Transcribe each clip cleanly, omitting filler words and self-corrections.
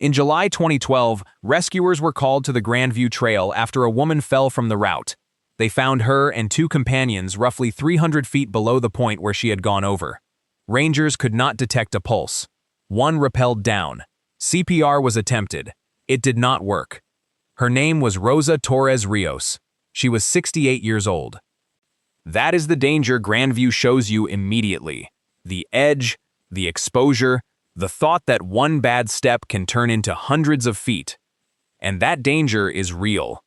In July 2012, rescuers were called to the Grandview Trail after a woman fell from the route. They found her and two companions roughly 300 feet below the point where she had gone over. Rangers could not detect a pulse. One rappelled down. CPR was attempted. It did not work. Her name was Rosa Torres Rios. She was 68 years old. That is the danger Grandview shows you immediately. The edge, the exposure, the thought that one bad step can turn into hundreds of feet. And that danger is real.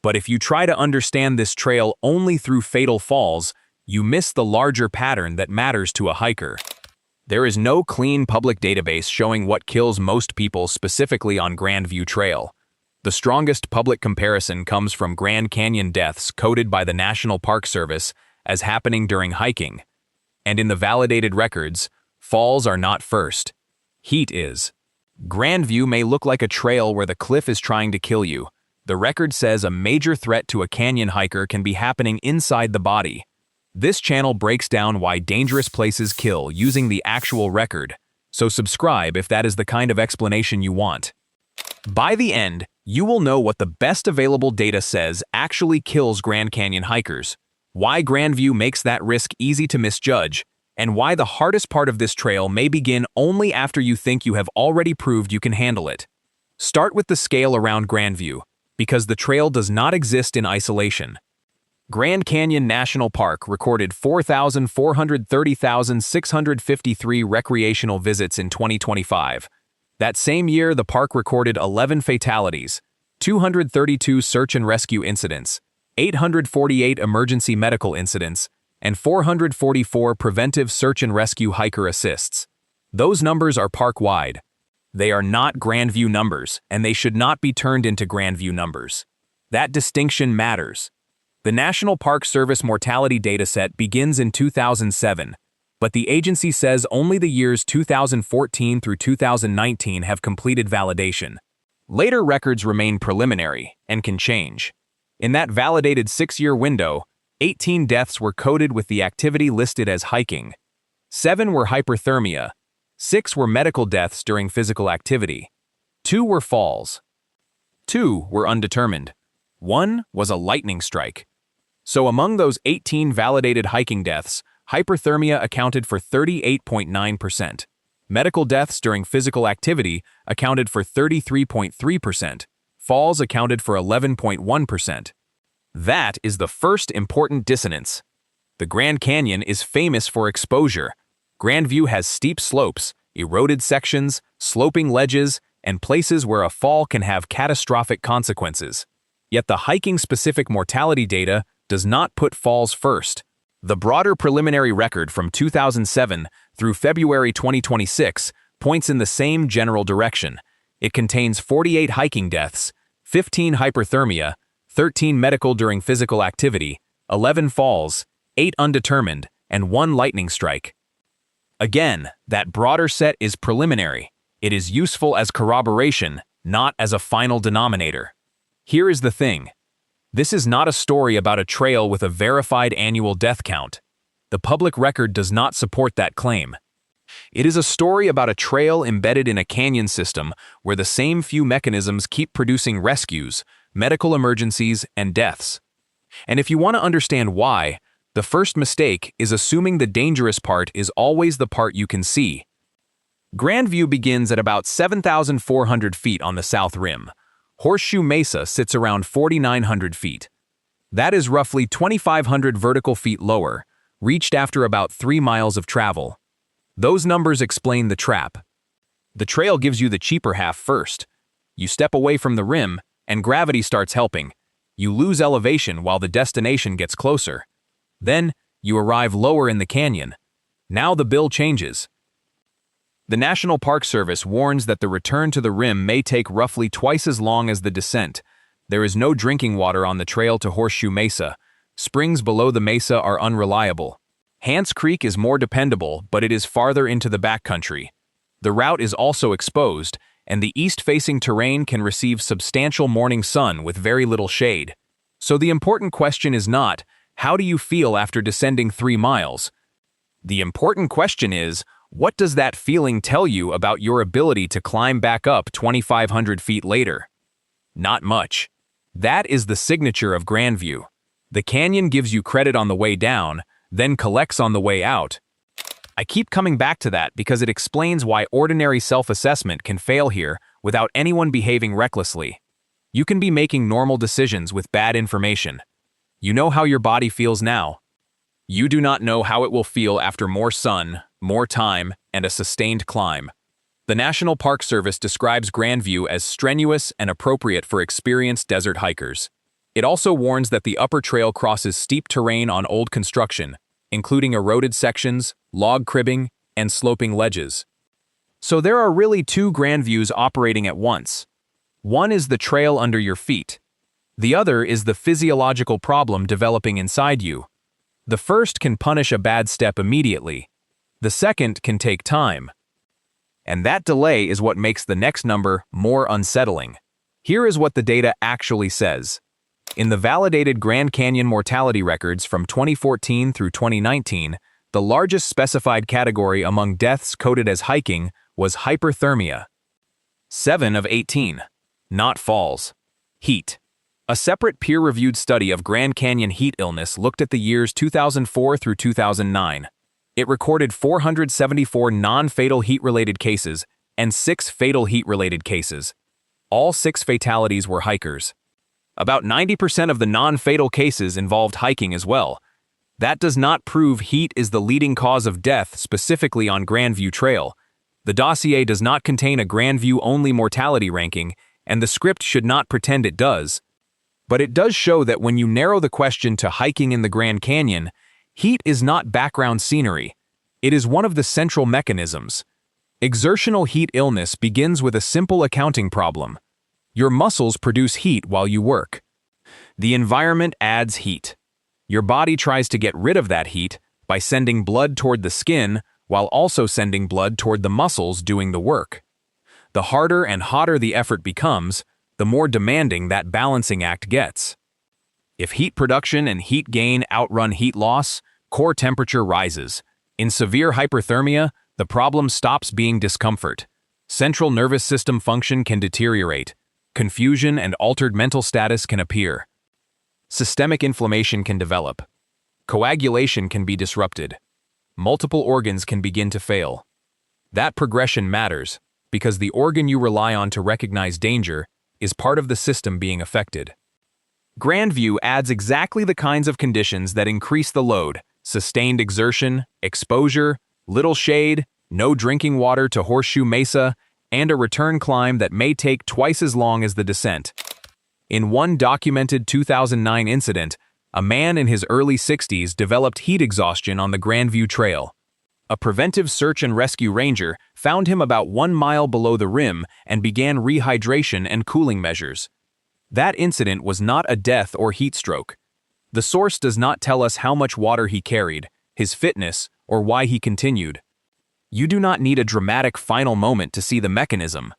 But if you try to understand this trail only through fatal falls, you miss the larger pattern that matters to a hiker. There is no clean public database showing what kills most people specifically on Grandview Trail. The strongest public comparison comes from Grand Canyon deaths coded by the National Park Service as happening during hiking. And in the validated records, falls are not first. Heat is. Grandview may look like a trail where the cliff is trying to kill you. The record says a major threat to a canyon hiker can be happening inside the body. This channel breaks down why dangerous places kill using the actual record, so subscribe if that is the kind of explanation you want. By the end, you will know what the best available data says actually kills Grand Canyon hikers, why Grandview makes that risk easy to misjudge, and why the hardest part of this trail may begin only after you think you have already proved you can handle it. Start with the scale around Grandview, because the trail does not exist in isolation. Grand Canyon National Park recorded 4,430,653 recreational visits in 2025. That same year, the park recorded 11 fatalities, 232 search and rescue incidents, 848 emergency medical incidents, and 444 preventive search and rescue hiker assists. Those numbers are park-wide. They are not Grandview numbers, and they should not be turned into Grandview numbers. That distinction matters. The National Park Service mortality dataset begins in 2007, but the agency says only the years 2014 through 2019 have completed validation. Later records remain preliminary and can change. In that validated 6-year window, 18 deaths were coded with the activity listed as hiking. 7 were hyperthermia. 6 were medical deaths during physical activity. 2 were falls. 2 were undetermined. 1 was a lightning strike. So among those 18 validated hiking deaths, hyperthermia accounted for 38.9%. Medical deaths during physical activity accounted for 33.3%. Falls accounted for 11.1%. That is the first important dissonance. The Grand Canyon is famous for exposure. Grandview has steep slopes, eroded sections, sloping ledges, and places where a fall can have catastrophic consequences. Yet the hiking-specific mortality data does not put falls first. The broader preliminary record from 2007 through February 2026 points in the same general direction. It contains 48 hiking deaths, 15 hyperthermia, 13 medical during physical activity, 11 falls, 8 undetermined, and 1 lightning strike. Again, that broader set is preliminary. It is useful as corroboration, not as a final denominator. Here is the thing. This is not a story about a trail with a verified annual death count. The public record does not support that claim. It is a story about a trail embedded in a canyon system where the same few mechanisms keep producing rescues, medical emergencies, and deaths. And if you want to understand why, the first mistake is assuming the dangerous part is always the part you can see. Grandview begins at about 7,400 feet on the south rim. Horseshoe Mesa sits around 4,900 feet. That is roughly 2,500 vertical feet lower, reached after about 3 miles of travel. Those numbers explain the trap. The trail gives you the cheaper half first. You step away from the rim, and gravity starts helping. You lose elevation while the destination gets closer. Then, you arrive lower in the canyon. Now the bill changes. The National Park Service warns that the return to the rim may take roughly twice as long as the descent. There is no drinking water on the trail to Horseshoe Mesa. Springs below the mesa are unreliable. Hants Creek is more dependable, but it is farther into the backcountry. The route is also exposed, and the east-facing terrain can receive substantial morning sun with very little shade. So the important question is not, how do you feel after descending 3 miles? The important question is, What does that feeling tell you about your ability to climb back up 2,500 feet later? Not much. That is the signature of Grandview. The canyon gives you credit on the way down, then collects on the way out. I keep coming back to that because it explains why ordinary self-assessment can fail here without anyone behaving recklessly. You can be making normal decisions with bad information. You know how your body feels now. You do not know how it will feel after more sun, more time, and a sustained climb. The National Park Service describes Grandview as strenuous and appropriate for experienced desert hikers. It also warns that the upper trail crosses steep terrain on old construction, including eroded sections, log cribbing, and sloping ledges. So there are really two Grandviews operating at once. One is the trail under your feet. The other is the physiological problem developing inside you. The first can punish a bad step immediately. The second can take time. And that delay is what makes the next number more unsettling. Here is what the data actually says. In the validated Grand Canyon mortality records from 2014 through 2019, the largest specified category among deaths coded as hiking was hyperthermia. 7 of 18. Not falls. Heat. A separate peer-reviewed study of Grand Canyon heat illness looked at the years 2004 through 2009. It recorded 474 non-fatal heat-related cases and 6 fatal heat-related cases. All 6 fatalities were hikers. About 90% of the non-fatal cases involved hiking as well. That does not prove heat is the leading cause of death specifically on Grandview Trail. The dossier does not contain a Grandview-only mortality ranking, and the script should not pretend it does. But it does show that when you narrow the question to hiking in the Grand Canyon, heat is not background scenery. It is one of the central mechanisms. Exertional heat illness begins with a simple accounting problem. Your muscles produce heat while you work. The environment adds heat. Your body tries to get rid of that heat by sending blood toward the skin while also sending blood toward the muscles doing the work. The harder and hotter the effort becomes, the more demanding that balancing act gets. If heat production and heat gain outrun heat loss, core temperature rises. In severe hyperthermia, the problem stops being discomfort. Central nervous system function can deteriorate. Confusion and altered mental status can appear. Systemic inflammation can develop. Coagulation can be disrupted. Multiple organs can begin to fail. That progression matters because the organ you rely on to recognize danger is part of the system being affected. Grandview adds exactly the kinds of conditions that increase the load: sustained exertion, exposure, little shade, no drinking water to Horseshoe Mesa, and a return climb that may take twice as long as the descent. In one documented 2009 incident, a man in his early 60s developed heat exhaustion on the Grandview Trail. A preventive search and rescue ranger found him about 1 mile below the rim and began rehydration and cooling measures. That incident was not a death or heat stroke. The source does not tell us how much water he carried, his fitness, or why he continued. You do not need a dramatic final moment to see the mechanism.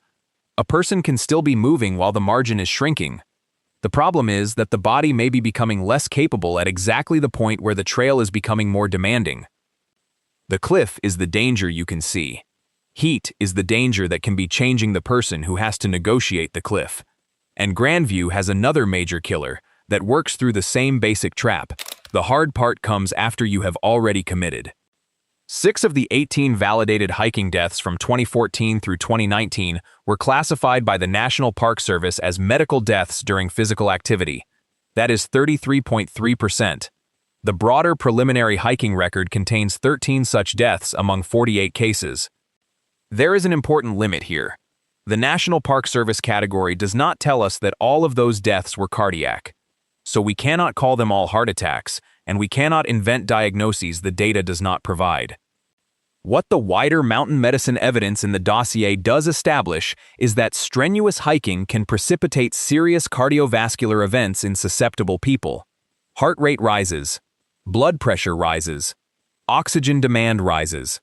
A person can still be moving while the margin is shrinking. The problem is that the body may be becoming less capable at exactly the point where the trail is becoming more demanding. The cliff is the danger you can see. Heat is the danger that can be changing the person who has to negotiate the cliff. And Grandview has another major killer that works through the same basic trap. The hard part comes after you have already committed. 6 of the 18 validated hiking deaths from 2014 through 2019 were classified by the National Park Service as medical deaths during physical activity. That is 33.3%. The broader preliminary hiking record contains 13 such deaths among 48 cases. There is an important limit here. The National Park Service category does not tell us that all of those deaths were cardiac. So we cannot call them all heart attacks, and we cannot invent diagnoses the data does not provide. What the wider mountain medicine evidence in the dossier does establish is that strenuous hiking can precipitate serious cardiovascular events in susceptible people. Heart rate rises. Blood pressure rises. Oxygen demand rises.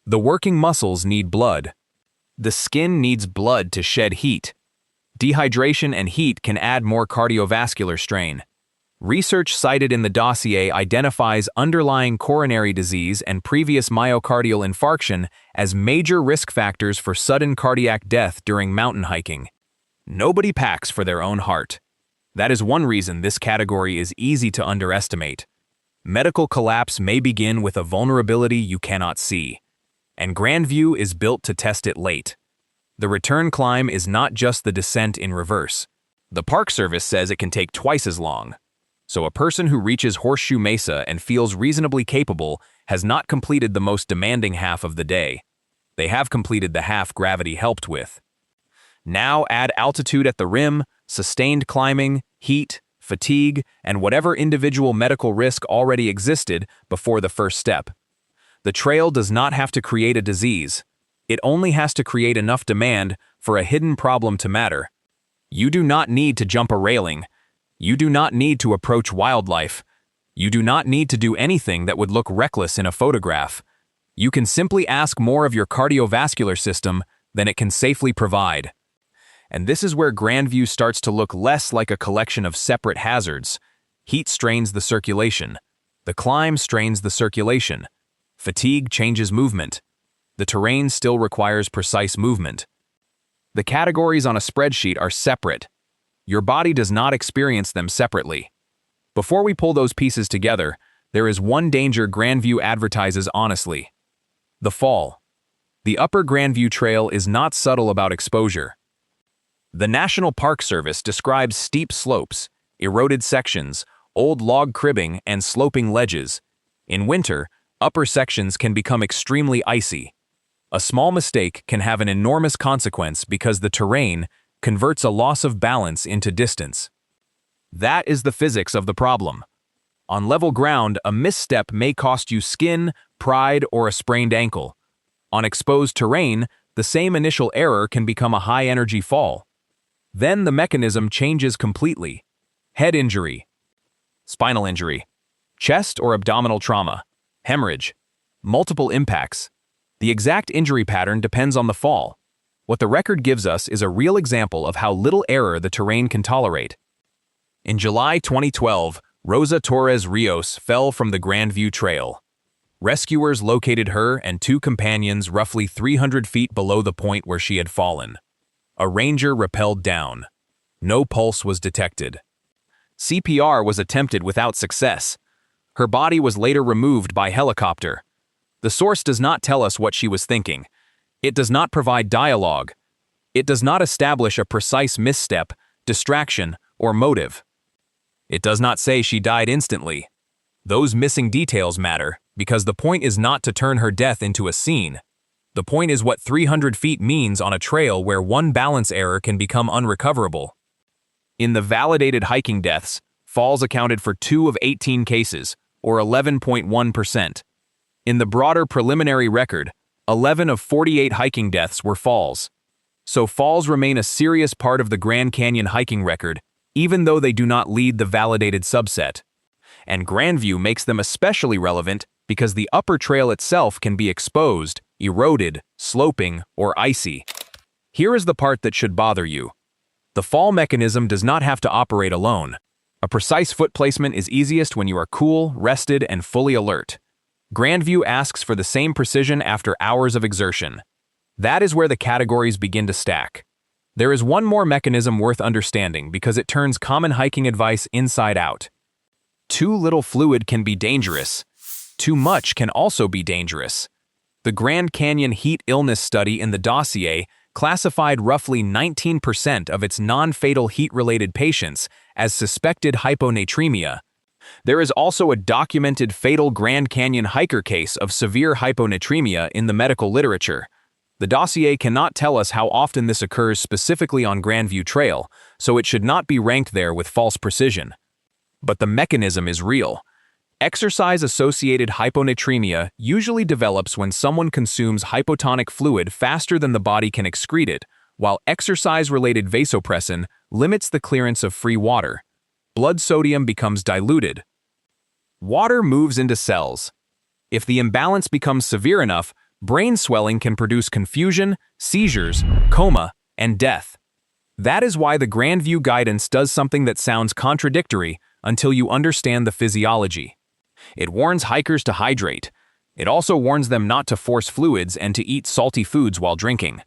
The working muscles need blood. The skin needs blood to shed heat. Dehydration and heat can add more cardiovascular strain. Research cited in the dossier identifies underlying coronary disease and previous myocardial infarction as major risk factors for sudden cardiac death during mountain hiking. Nobody packs for their own heart. That is one reason this category is easy to underestimate. Medical collapse may begin with a vulnerability you cannot see, and Grandview is built to test it late. The return climb is not just the descent in reverse. The Park Service says it can take twice as long. So a person who reaches Horseshoe Mesa and feels reasonably capable has not completed the most demanding half of the day. They have completed the half gravity helped with. Now add altitude at the rim, sustained climbing, heat, fatigue, and whatever individual medical risk already existed before the first step. The trail does not have to create a disease. It only has to create enough demand for a hidden problem to matter. You do not need to jump a railing. You do not need to approach wildlife. You do not need to do anything that would look reckless in a photograph. You can simply ask more of your cardiovascular system than it can safely provide. And this is where Grandview starts to look less like a collection of separate hazards. Heat strains the circulation. The climb strains the circulation. Fatigue changes movement. The terrain still requires precise movement. The categories on a spreadsheet are separate. Your body does not experience them separately. Before we pull those pieces together, there is one danger Grandview advertises honestly: the fall. The upper Grandview Trail is not subtle about exposure. The National Park Service describes steep slopes, eroded sections, old log cribbing, and sloping ledges. In winter, upper sections can become extremely icy. A small mistake can have an enormous consequence because the terrain converts a loss of balance into distance. That is the physics of the problem. On level ground, a misstep may cost you skin, pride, or a sprained ankle. On exposed terrain, the same initial error can become a high-energy fall. Then the mechanism changes completely. Head injury, spinal injury, chest or abdominal trauma, hemorrhage, multiple impacts. The exact injury pattern depends on the fall. What the record gives us is a real example of how little error the terrain can tolerate. In July 2012, Rosa Torres Rios fell from the Grandview Trail. Rescuers located her and two companions roughly 300 feet below the point where she had fallen. A ranger rappelled down. No pulse was detected. CPR was attempted without success. Her body was later removed by helicopter. The source does not tell us what she was thinking. It does not provide dialogue. It does not establish a precise misstep, distraction, or motive. It does not say she died instantly. Those missing details matter, because the point is not to turn her death into a scene. The point is what 300 feet means on a trail where one balance error can become unrecoverable. In the validated hiking deaths, falls accounted for 2 of 18 cases, or 11.1%. In the broader preliminary record, 11 of 48 hiking deaths were falls. So falls remain a serious part of the Grand Canyon hiking record, even though they do not lead the validated subset. And Grandview makes them especially relevant because the upper trail itself can be exposed, eroded, sloping, or icy. Here is the part that should bother you. The fall mechanism does not have to operate alone. A precise foot placement is easiest when you are cool, rested, and fully alert. Grandview asks for the same precision after hours of exertion. That is where the categories begin to stack. There is one more mechanism worth understanding because it turns common hiking advice inside out. Too little fluid can be dangerous. Too much can also be dangerous. The Grand Canyon Heat Illness Study in the dossier classified roughly 19% of its non-fatal heat-related patients as suspected hyponatremia. There is also a documented fatal Grand Canyon hiker case of severe hyponatremia in the medical literature. The dossier cannot tell us how often this occurs specifically on Grandview Trail, so it should not be ranked there with false precision. But the mechanism is real. Exercise-associated hyponatremia usually develops when someone consumes hypotonic fluid faster than the body can excrete it, while exercise-related vasopressin limits the clearance of free water. Blood sodium becomes diluted. Water moves into cells. If the imbalance becomes severe enough, brain swelling can produce confusion, seizures, coma, and death. That is why the Grandview guidance does something that sounds contradictory until you understand the physiology. It warns hikers to hydrate. It also warns them not to force fluids and to eat salty foods while drinking.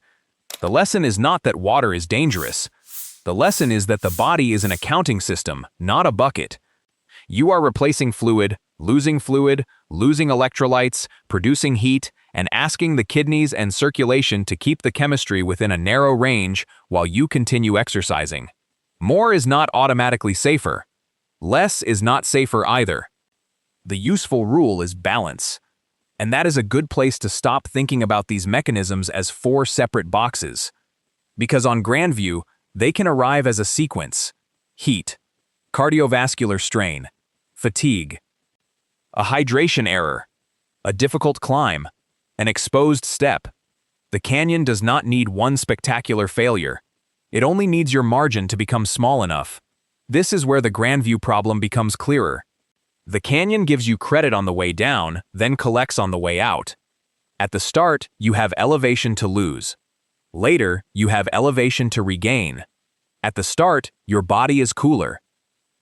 The lesson is not that water is dangerous. The lesson is that the body is an accounting system, not a bucket. You are replacing fluid, losing electrolytes, producing heat, and asking the kidneys and circulation to keep the chemistry within a narrow range while you continue exercising. More is not automatically safer. Less is not safer either. The useful rule is balance. And that is a good place to stop thinking about these mechanisms as 4 separate boxes. Because on Grandview, they can arrive as a sequence: heat, cardiovascular strain, fatigue, a hydration error, a difficult climb, an exposed step. The canyon does not need one spectacular failure. It only needs your margin to become small enough. This is where the Grandview problem becomes clearer. The canyon gives you credit on the way down, then collects on the way out. At the start, you have elevation to lose. Later, you have elevation to regain. At the start, your body is cooler.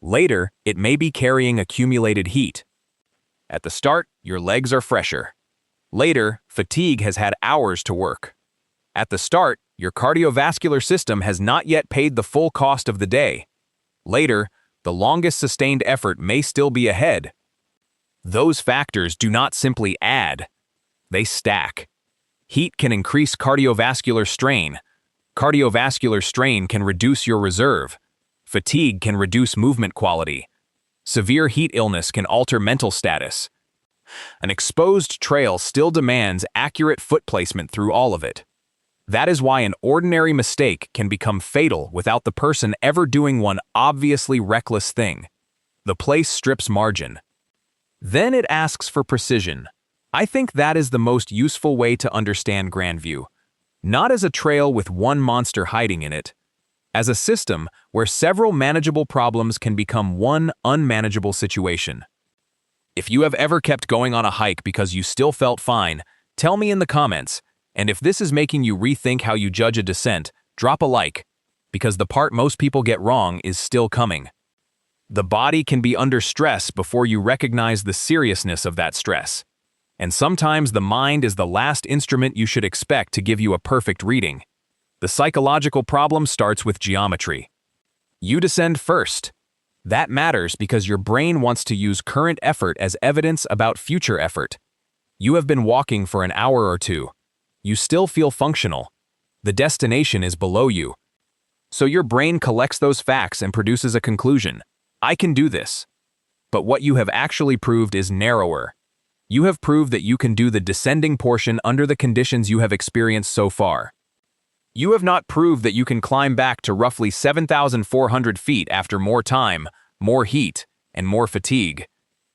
Later, it may be carrying accumulated heat. At the start, your legs are fresher. Later, fatigue has had hours to work. At the start, your cardiovascular system has not yet paid the full cost of the day. Later, the longest sustained effort may still be ahead. Those factors do not simply add, they stack. Heat can increase cardiovascular strain. Cardiovascular strain can reduce your reserve. Fatigue can reduce movement quality. Severe heat illness can alter mental status. An exposed trail still demands accurate foot placement through all of it. That is why an ordinary mistake can become fatal without the person ever doing one obviously reckless thing. The place strips margin. Then it asks for precision. I think that is the most useful way to understand Grandview. Not as a trail with one monster hiding in it. As a system where several manageable problems can become one unmanageable situation. If you have ever kept going on a hike because you still felt fine, tell me in the comments. And if this is making you rethink how you judge a descent, drop a like, because the part most people get wrong is still coming. The body can be under stress before you recognize the seriousness of that stress. And sometimes the mind is the last instrument you should expect to give you a perfect reading. The psychological problem starts with geometry. You descend first. That matters because your brain wants to use current effort as evidence about future effort. You have been walking for an hour or two. You still feel functional. The destination is below you. So your brain collects those facts and produces a conclusion. I can do this. But what you have actually proved is narrower. You have proved that you can do the descending portion under the conditions you have experienced so far. You have not proved that you can climb back to roughly 7,400 feet after more time, more heat, and more fatigue.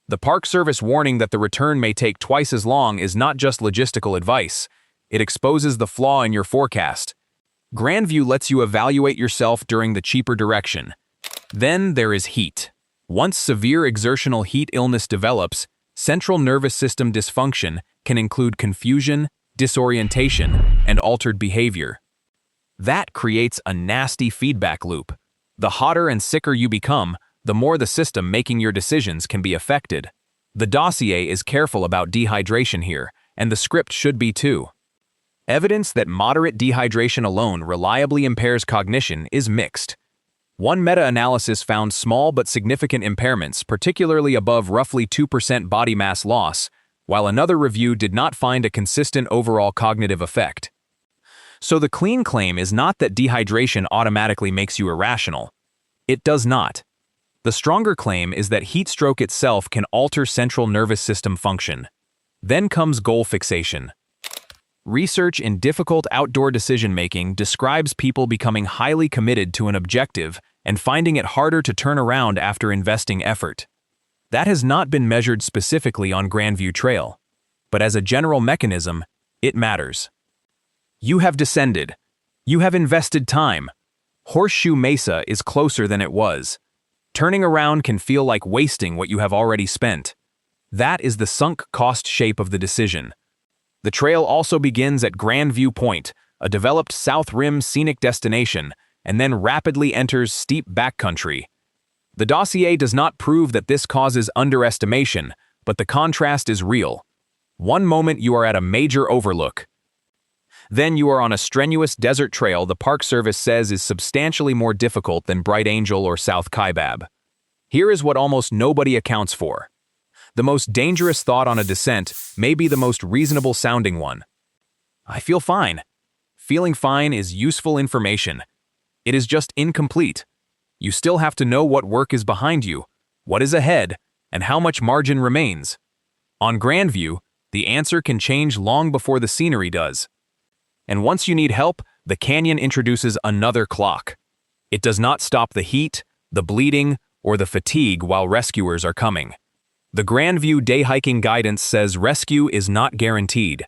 The Park Service warning that the return may take twice as long is not just logistical advice. It exposes the flaw in your forecast. Grandview lets you evaluate yourself during the cheaper direction. Then there is heat. Once severe exertional heat illness develops, central nervous system dysfunction can include confusion, disorientation, and altered behavior. That creates a nasty feedback loop. The hotter and sicker you become, the more the system making your decisions can be affected. The dossier is careful about dehydration here, and the script should be too. Evidence that moderate dehydration alone reliably impairs cognition is mixed. One meta-analysis found small but significant impairments, particularly above roughly 2% body mass loss, while another review did not find a consistent overall cognitive effect. So the clean claim is not that dehydration automatically makes you irrational. It does not. The stronger claim is that heat stroke itself can alter central nervous system function. Then comes goal fixation. Research in difficult outdoor decision-making describes people becoming highly committed to an objective and finding it harder to turn around after investing effort. That has not been measured specifically on Grandview Trail, but as a general mechanism, it matters. You have descended. You have invested time. Horseshoe Mesa is closer than it was. Turning around can feel like wasting what you have already spent. That is the sunk cost shape of the decision. The trail also begins at Grandview Point, a developed South Rim scenic destination, and then rapidly enters steep backcountry. The dossier does not prove that this causes underestimation, but the contrast is real. One moment you are at a major overlook. Then you are on a strenuous desert trail the Park Service says is substantially more difficult than Bright Angel or South Kaibab. Here is what almost nobody accounts for. The most dangerous thought on a descent may be the most reasonable sounding one. I feel fine. Feeling fine is useful information. It is just incomplete. You still have to know what work is behind you, what is ahead, and how much margin remains. On Grandview, the answer can change long before the scenery does. And once you need help, the canyon introduces another clock. It does not stop the heat, the bleeding, or the fatigue while rescuers are coming. The Grandview day hiking guidance says rescue is not guaranteed.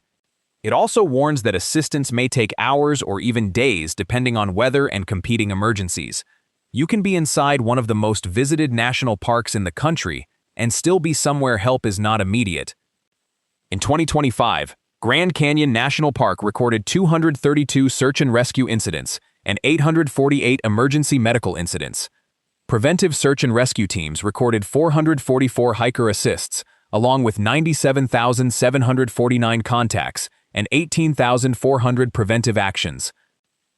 It also warns that assistance may take hours or even days depending on weather and competing emergencies. You can be inside one of the most visited national parks in the country and still be somewhere help is not immediate. In 2025, Grand Canyon National Park recorded 232 search and rescue incidents and 848 emergency medical incidents. Preventive search and rescue teams recorded 444 hiker assists, along with 97,749 contacts and 18,400 preventive actions.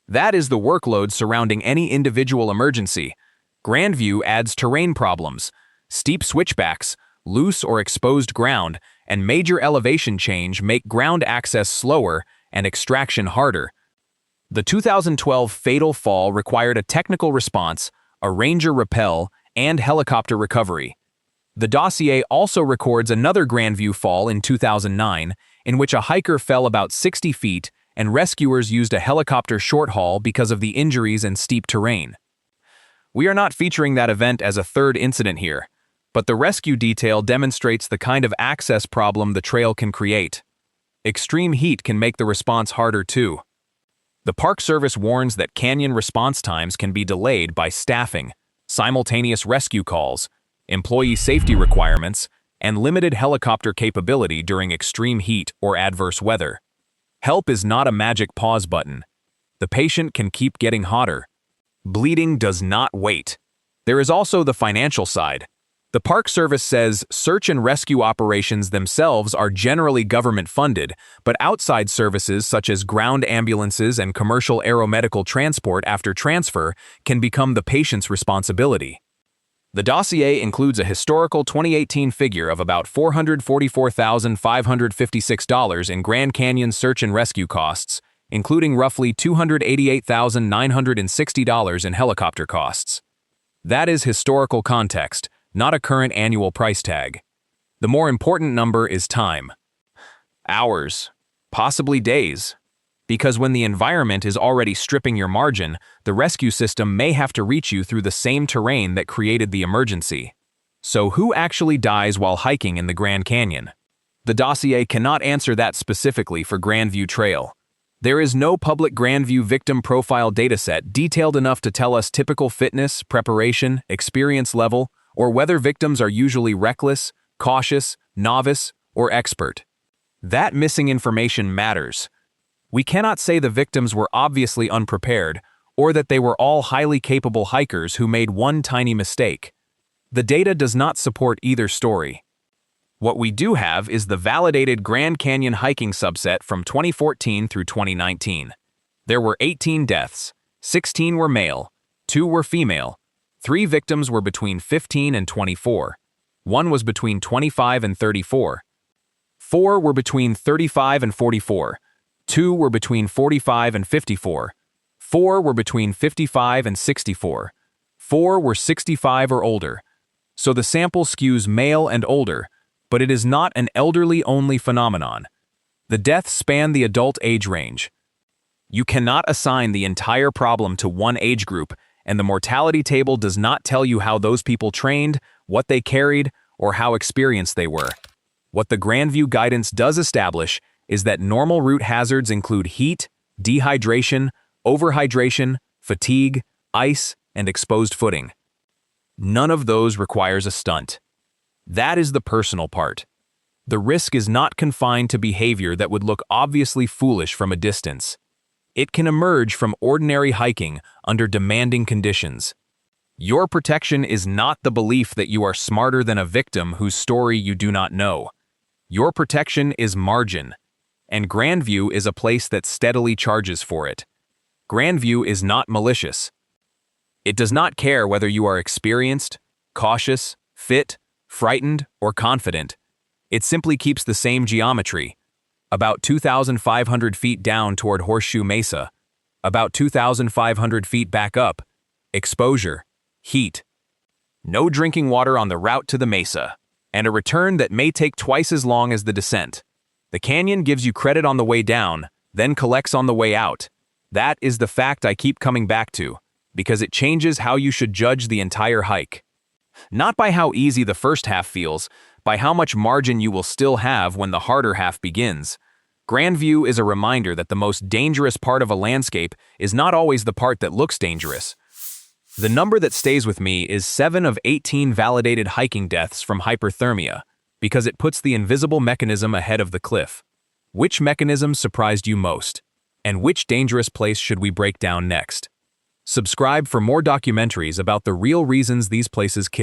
That is the workload surrounding any individual emergency. Grandview adds terrain problems, steep switchbacks, loose or exposed ground, and major elevation change make ground access slower and extraction harder. The 2012 fatal fall required a technical response, a ranger rappel, and helicopter recovery. The dossier also records another Grandview fall in 2009, in which a hiker fell about 60 feet and rescuers used a helicopter short haul because of the injuries and steep terrain. We are not featuring that event as a third incident here, but the rescue detail demonstrates the kind of access problem the trail can create. Extreme heat can make the response harder too. The Park Service warns that canyon response times can be delayed by staffing, simultaneous rescue calls, employee safety requirements, and limited helicopter capability during extreme heat or adverse weather. Help is not a magic pause button. The patient can keep getting hotter. Bleeding does not wait. There is also the financial side. The Park Service says search and rescue operations themselves are generally government-funded, but outside services such as ground ambulances and commercial aeromedical transport after transfer can become the patient's responsibility. The dossier includes a historical 2018 figure of about $444,556 in Grand Canyon search and rescue costs, including roughly $288,960 in helicopter costs. That is historical context, not a current annual price tag. The more important number is time. Hours, possibly days. Because when the environment is already stripping your margin, the rescue system may have to reach you through the same terrain that created the emergency. So who actually dies while hiking in the Grand Canyon? The dossier cannot answer that specifically for Grandview Trail. There is no public Grandview victim profile dataset detailed enough to tell us typical fitness, preparation, experience level, or whether victims are usually reckless, cautious, novice, or expert. That missing information matters. We cannot say the victims were obviously unprepared, or that they were all highly capable hikers who made one tiny mistake. The data does not support either story. What we do have is the validated Grand Canyon hiking subset from 2014 through 2019. There were 18 deaths, 16 were male, 2 were female, 3 victims were between 15 and 24, 1 was between 25 and 34, 4 were between 35 and 44, 2 were between 45 and 54, 4 were between 55 and 64, 4 were 65 or older. So the sample skews male and older, but it is not an elderly-only phenomenon. The deaths span the adult age range. You cannot assign the entire problem to one age group, and the mortality table does not tell you how those people trained, what they carried, or how experienced they were. What the Grandview guidance does establish is that normal route hazards include heat, dehydration, overhydration, fatigue, ice, and exposed footing. None of those requires a stunt. That is the personal part. The risk is not confined to behavior that would look obviously foolish from a distance. It can emerge from ordinary hiking under demanding conditions. Your protection is not the belief that you are smarter than a victim whose story you do not know. Your protection is margin, and Grandview is a place that steadily charges for it. Grandview is not malicious. It does not care whether you are experienced, cautious, fit, frightened, or confident. It simply keeps the same geometry. About 2,500 feet down toward Horseshoe Mesa. About 2,500 feet back up. Exposure. Heat. No drinking water on the route to the mesa. And a return that may take twice as long as the descent. The canyon gives you credit on the way down, then collects on the way out. That is the fact I keep coming back to, because it changes how you should judge the entire hike. Not by how easy the first half feels, by how much margin you will still have when the harder half begins. Grandview is a reminder that the most dangerous part of a landscape is not always the part that looks dangerous. The number that stays with me is 7 of 18 validated hiking deaths from hyperthermia, because it puts the invisible mechanism ahead of the cliff. Which mechanism surprised you most? And which dangerous place should we break down next? Subscribe for more documentaries about the real reasons these places kill.